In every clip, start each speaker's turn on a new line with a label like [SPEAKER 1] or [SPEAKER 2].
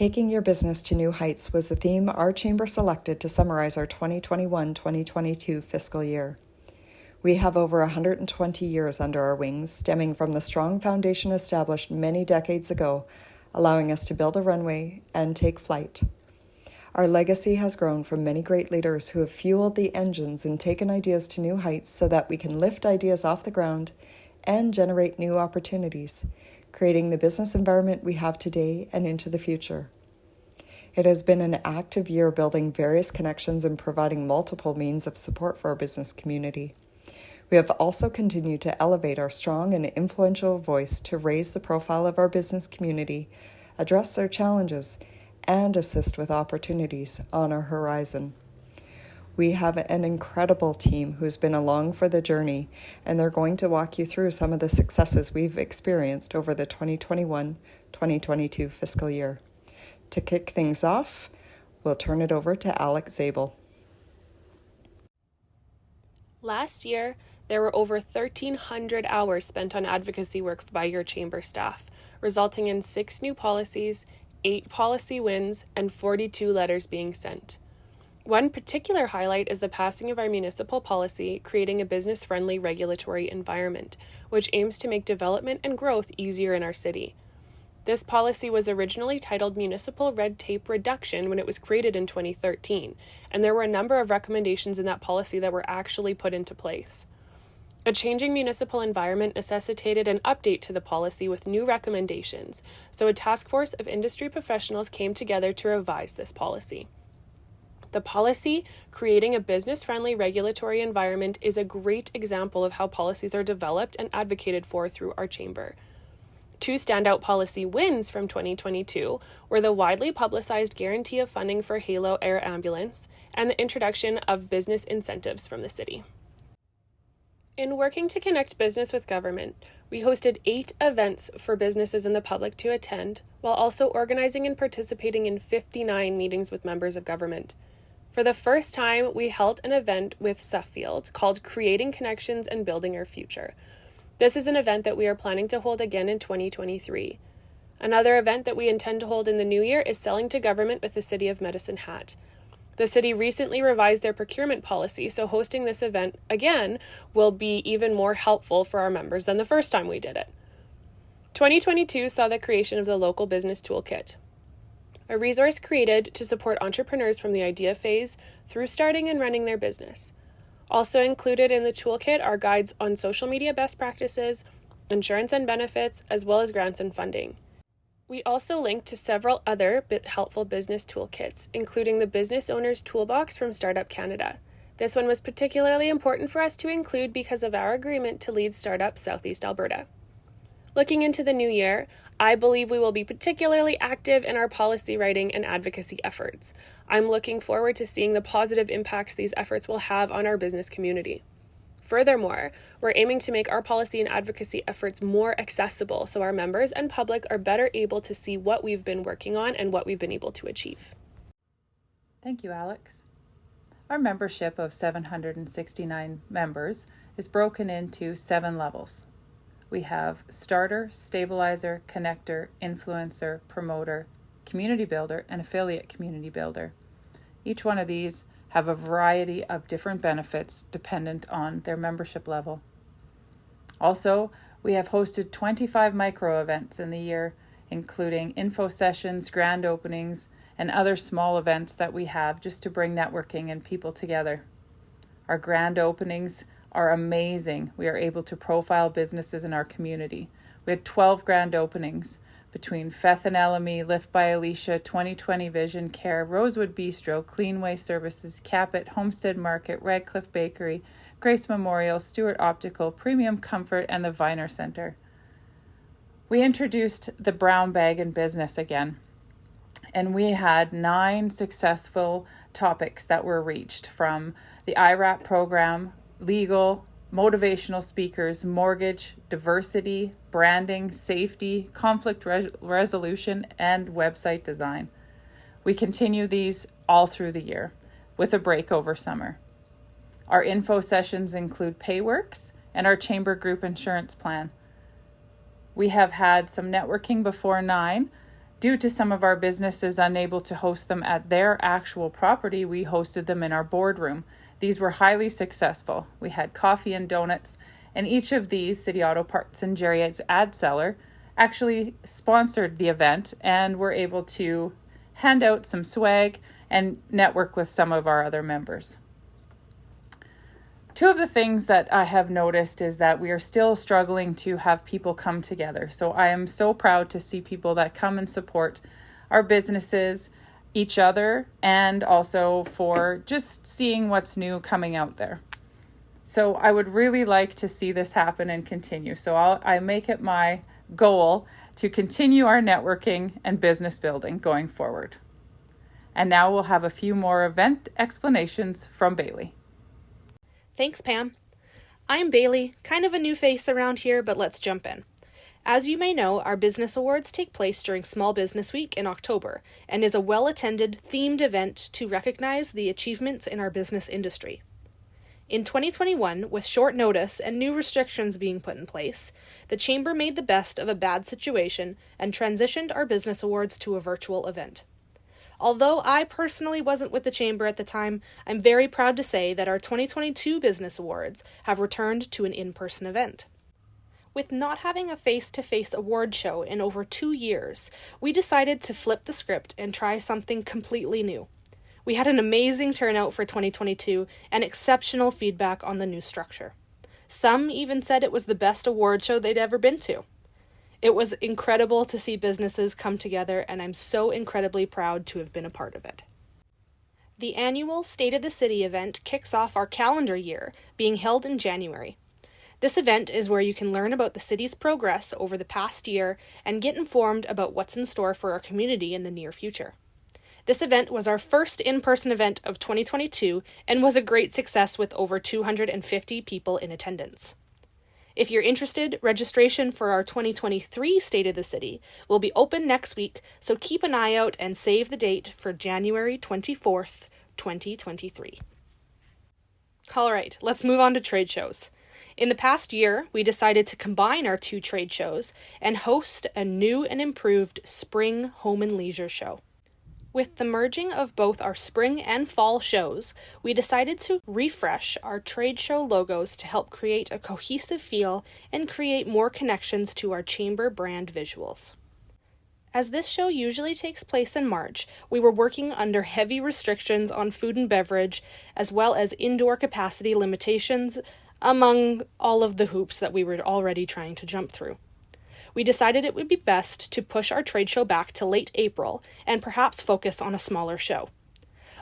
[SPEAKER 1] Taking your business to new heights was the theme our chamber selected to summarize our 2021-2022 fiscal year. We have over 120 years under our wings, stemming from the strong foundation established many decades ago, allowing us to build a runway and take flight. Our legacy has grown from many great leaders who have fueled the engines and taken ideas to new heights so that we can lift ideas off the ground and generate new opportunities, creating the business environment we have today and into the future. It has been an active year building various connections and providing multiple means of support for our business community. We have also continued to elevate our strong and influential voice to raise the profile of our business community, address their challenges, and assist with opportunities on our horizon. We have an incredible team who's been along for the journey, and they're going to walk you through some of the successes we've experienced over the 2021-2022 fiscal year. To kick things off, we'll turn it over to Abel.
[SPEAKER 2] Last year, there were over 1,300 hours spent on advocacy work by your chamber staff, resulting in 6 new policies, 8 policy wins, and 42 letters being sent. One particular highlight is the passing of our municipal policy, creating a business-friendly regulatory environment, which aims to make development and growth easier in our city. This policy was originally titled Municipal Red Tape Reduction when it was created in 2013, and there were a number of recommendations in that policy that were actually put into place. A changing municipal environment necessitated an update to the policy with new recommendations, so a task force of industry professionals came together to revise this policy. The policy, creating a business-friendly regulatory environment, is a great example of how policies are developed and advocated for through our chamber. 2 standout policy wins from 2022 were the widely publicized guarantee of funding for Halo Air Ambulance and the introduction of business incentives from the city. In working to connect business with government, we hosted 8 events for businesses and the public to attend, while also organizing and participating in 59 meetings with members of government. For the first time, we held an event with Suffield called Creating Connections and Building Our Future. This is an event that we are planning to hold again in 2023. Another event that we intend to hold in the new year is Selling to Government with the City of Medicine Hat. The city recently revised their procurement policy, so hosting this event again will be even more helpful for our members than the first time we did it. 2022 saw the creation of the Local Business Toolkit, a resource created to support entrepreneurs from the idea phase through starting and running their business. Also included in the toolkit are guides on social media best practices, insurance and benefits, as well as grants and funding. We also linked to several other helpful business toolkits, including the Business Owner's Toolbox from Startup Canada. This one was particularly important for us to include because of our agreement to lead Startup Southeast Alberta. Looking into the new year, I believe we will be particularly active in our policy writing and advocacy efforts. I'm looking forward to seeing the positive impacts these efforts will have on our business community. Furthermore, we're aiming to make our policy and advocacy efforts more accessible so our members and public are better able to see what we've been working on and what we've been able to achieve.
[SPEAKER 3] Thank you, Alex. Our membership of 769 members is broken into 7 levels. We have starter, stabilizer, connector, influencer, promoter, community builder, and affiliate community builder. Each one of these have a variety of different benefits dependent on their membership level. Also, we have hosted 25 micro events in the year, including info sessions, grand openings, and other small events that we have just to bring networking and people together. Our grand openings are amazing. We are able to profile businesses in our community. We had 12 grand openings between Feth and LME, Lift by Alicia, 2020 Vision Care, Rosewood Bistro, Cleanway Services, Capit, Homestead Market, Radcliffe Bakery, Grace Memorial, Stewart Optical, Premium Comfort, and the Viner Center. We introduced the brown bag in business again, and we had 9 successful topics that were reached from the IRAP program, legal, motivational speakers, mortgage, diversity, branding, safety, conflict resolution, and website design. We continue these all through the year with a break over summer. Our info sessions include PayWorks and our chamber group insurance plan. We have had some networking before 9 Due to some of our businesses unable to host them at their actual property, we hosted them in our boardroom. These were highly successful. We had coffee and donuts, and each of these, City Auto Parts and Jerry's ad seller, actually sponsored the event and were able to hand out some swag and network with some of our other members. Two of the things that I have noticed is that we are still struggling to have people come together. So I am so proud to see people that come and support our businesses, each other, and also for just seeing what's new coming out there. So I would really like to see this happen and continue. So I make it my goal to continue our networking and business building going forward. And now we'll have a few more event explanations from Bailey.
[SPEAKER 4] Thanks, Pam. I'm Bailey, kind of a new face around here, but let's jump in. As you may know, our business awards take place during Small Business Week in October and is a well-attended, themed event to recognize the achievements in our business industry. In 2021, with short notice and new restrictions being put in place, the Chamber made the best of a bad situation and transitioned our business awards to a virtual event. Although I personally wasn't with the Chamber at the time, I'm very proud to say that our 2022 Business Awards have returned to an in-person event. With not having a face-to-face award show in over 2 years, we decided to flip the script and try something completely new. We had an amazing turnout for 2022 and exceptional feedback on the new structure. Some even said it was the best award show they'd ever been to. It was incredible to see businesses come together, and I'm so incredibly proud to have been a part of it. The annual State of the City event kicks off our calendar year, being held in January. This event is where you can learn about the city's progress over the past year and get informed about what's in store for our community in the near future. This event was our first in-person event of 2022 and was a great success with over 250 people in attendance. If you're interested, registration for our 2023 State of the City will be open next week, so keep an eye out and save the date for January 24th, 2023. All right, let's move on to trade shows. In the past year, we decided to combine our two trade shows and host a new and improved Spring Home and Leisure Show. With the merging of both our spring and fall shows, we decided to refresh our trade show logos to help create a cohesive feel and create more connections to our Chamber brand visuals. As this show usually takes place in March, we were working under heavy restrictions on food and beverage, as well as indoor capacity limitations, among all of the hoops that we were already trying to jump through. We decided it would be best to push our trade show back to late April and perhaps focus on a smaller show.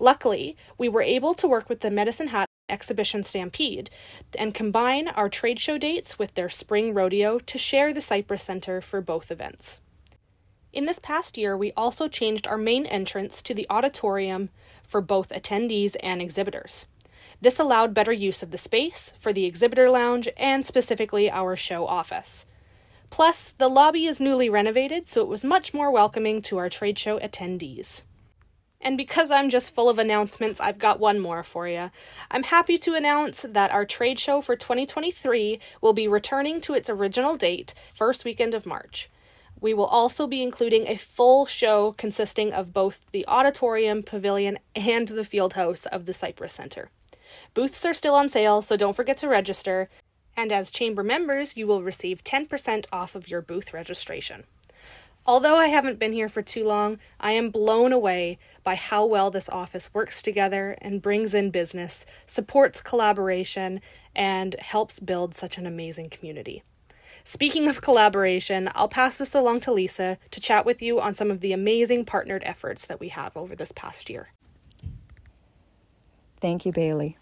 [SPEAKER 4] Luckily, we were able to work with the Medicine Hat Exhibition Stampede and combine our trade show dates with their spring rodeo to share the Cypress Center for both events. In this past year, we also changed our main entrance to the auditorium for both attendees and exhibitors. This allowed better use of the space for the exhibitor lounge and specifically our show office. Plus, the lobby is newly renovated, so it was much more welcoming to our trade show attendees. And because I'm just full of announcements, I've got one more for you. I'm happy to announce that our trade show for 2023 will be returning to its original date, first weekend of March. We will also be including a full show consisting of both the auditorium, pavilion, and the field house of the Cypress Center. Booths are still on sale, so don't forget to register. And as Chamber members, you will receive 10% off of your booth registration. Although I haven't been here for too long, I am blown away by how well this office works together and brings in business, supports collaboration, and helps build such an amazing community. Speaking of collaboration, I'll pass this along to Lisa to chat with you on some of the amazing partnered efforts that we have over this past year.
[SPEAKER 1] Thank you, Bailey.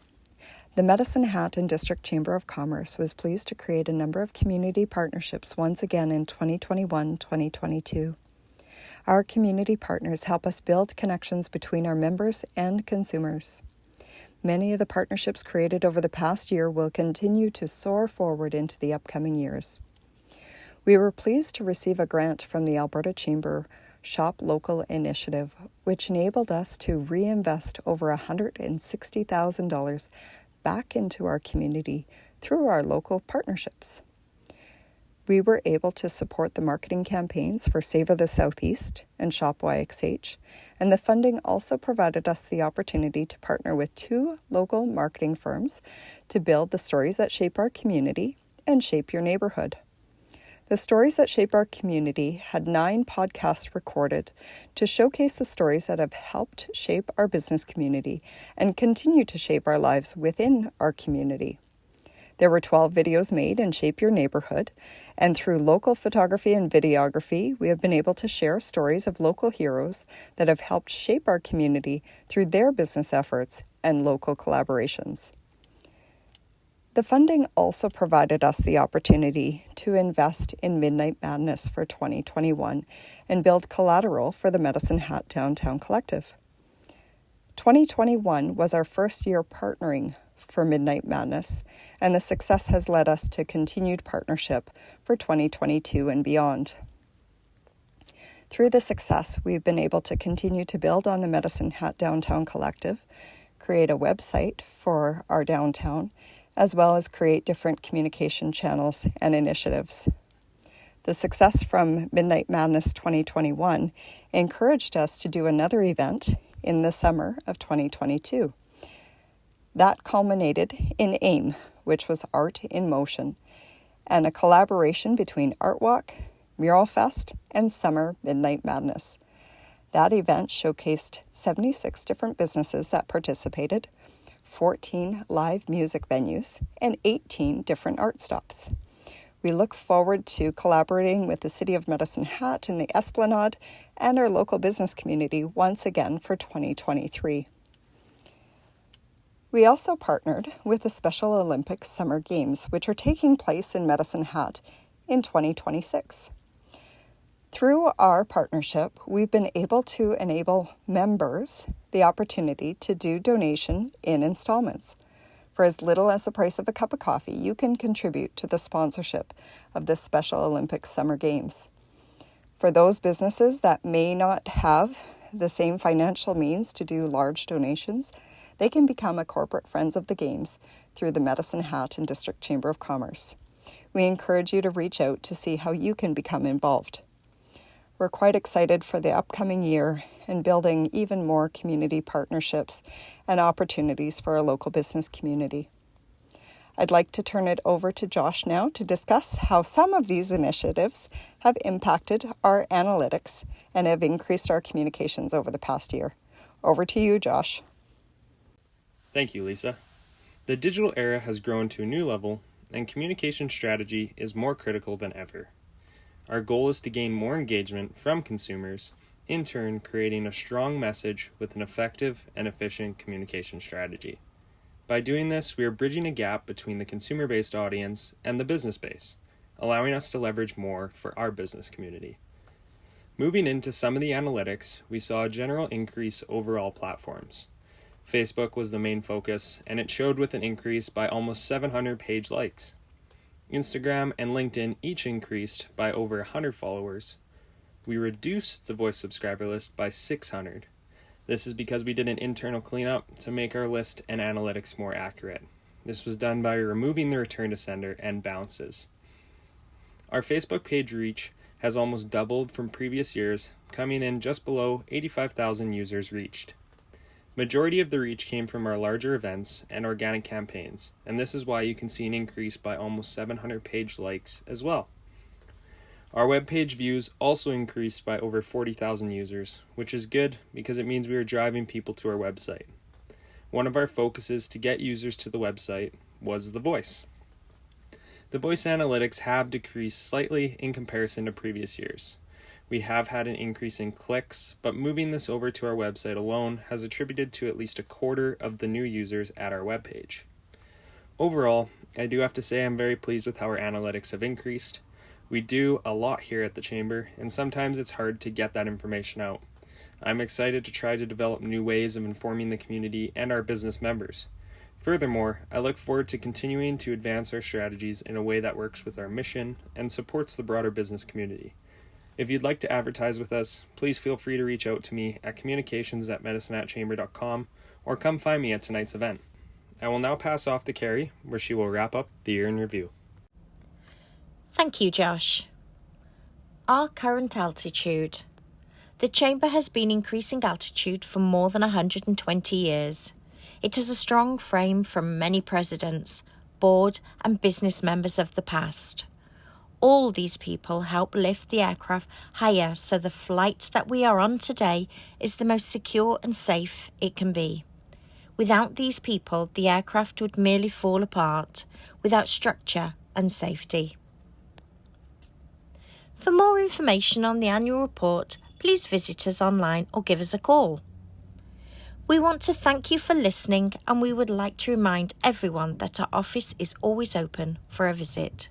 [SPEAKER 1] The Medicine Hat and District Chamber of Commerce was pleased to create a number of community partnerships once again in 2021-2022. Our community partners help us build connections between our members and consumers. Many of the partnerships created over the past year will continue to soar forward into the upcoming years. We were pleased to receive a grant from the Alberta Chamber Shop Local initiative, which enabled us to reinvest over $160,000 back into our community through our local partnerships. We were able to support the marketing campaigns for Save the Southeast and Shop YXH, and the funding also provided us the opportunity to partner with 2 local marketing firms to build the stories that shape our community and shape your neighborhood. The Stories That Shape Our Community had 9 podcasts recorded to showcase the stories that have helped shape our business community and continue to shape our lives within our community. There were 12 videos made in Shape Your Neighborhood, and through local photography and videography, we have been able to share stories of local heroes that have helped shape our community through their business efforts and local collaborations. The funding also provided us the opportunity to invest in Midnight Madness for 2021 and build collateral for the Medicine Hat Downtown Collective. 2021 was our first year partnering for Midnight Madness, and the success has led us to continued partnership for 2022 and beyond. Through the success, we've been able to continue to build on the Medicine Hat Downtown Collective, create a website for our downtown, as well as create different communication channels and initiatives. The success from Midnight Madness 2021 encouraged us to do another event in the summer of 2022. That culminated in AIM, which was Art in Motion, and a collaboration between Art Walk, Mural Fest, and Summer Midnight Madness. That event showcased 76 different businesses that participated, 14 live music venues, and 18 different art stops. We look forward to collaborating with the City of Medicine Hat and the Esplanade and our local business community once again for 2023. We also partnered with the Special Olympics Summer Games, which are taking place in Medicine Hat in 2026. Through our partnership, we've been able to enable members the opportunity to do donation in installments. For as little as the price of a cup of coffee, you can contribute to the sponsorship of the Special Olympics Summer Games. For those businesses that may not have the same financial means to do large donations, they can become a corporate Friends of the Games through the Medicine Hat and District Chamber of Commerce. We encourage you to reach out to see how you can become involved. We're quite excited for the upcoming year and building even more community partnerships and opportunities for our local business community. I'd like to turn it over to Josh now to discuss how some of these initiatives have impacted our analytics and have increased our communications over the past year. Over to you, Josh.
[SPEAKER 5] Thank you, Lisa. The digital era has grown to a new level, and communication strategy is more critical than ever. Our goal is to gain more engagement from consumers, in turn creating a strong message with an effective and efficient communication strategy. By doing this, we are bridging a gap between the consumer-based audience and the business base, allowing us to leverage more for our business community. Moving into some of the analytics, we saw a general increase over all platforms. Facebook was the main focus, and it showed with an increase by almost 700 page likes. Instagram and LinkedIn each increased by over 100 followers. We reduced the voice subscriber list by 600. This is because we did an internal cleanup to make our list and analytics more accurate. This was done by removing the return to sender and bounces. Our Facebook page reach has almost doubled from previous years, coming in just below 85,000 users reached. Majority of the reach came from our larger events and organic campaigns, and this is why you can see an increase by almost 700 page likes as well. Our web page views also increased by over 40,000 users, which is good because it means we are driving people to our website. One of our focuses to get users to the website was the voice. The voice analytics have decreased slightly in comparison to previous years. We have had an increase in clicks, but moving this over to our website alone has attributed to at least a quarter of the new users at our webpage. Overall, I do have to say I'm very pleased with how our analytics have increased. We do a lot here at the Chamber, and sometimes it's hard to get that information out. I'm excited to try to develop new ways of informing the community and our business members. Furthermore, I look forward to continuing to advance our strategies in a way that works with our mission and supports the broader business community. If you'd like to advertise with us, please feel free to reach out to me at communications@medicinehatchamber.com or come find me at tonight's event. I will now pass off to Carrie, where she will wrap up the year in review.
[SPEAKER 6] Thank you, Josh. Our current altitude. The Chamber has been increasing altitude for more than 120 years. It has a strong frame from many presidents, board and business members of the past. All these people help lift the aircraft higher so the flight that we are on today is the most secure and safe it can be. Without these people, the aircraft would merely fall apart, without structure and safety. For more information on the annual report, please visit us online or give us a call. We want to thank you for listening, and we would like to remind everyone that our office is always open for a visit.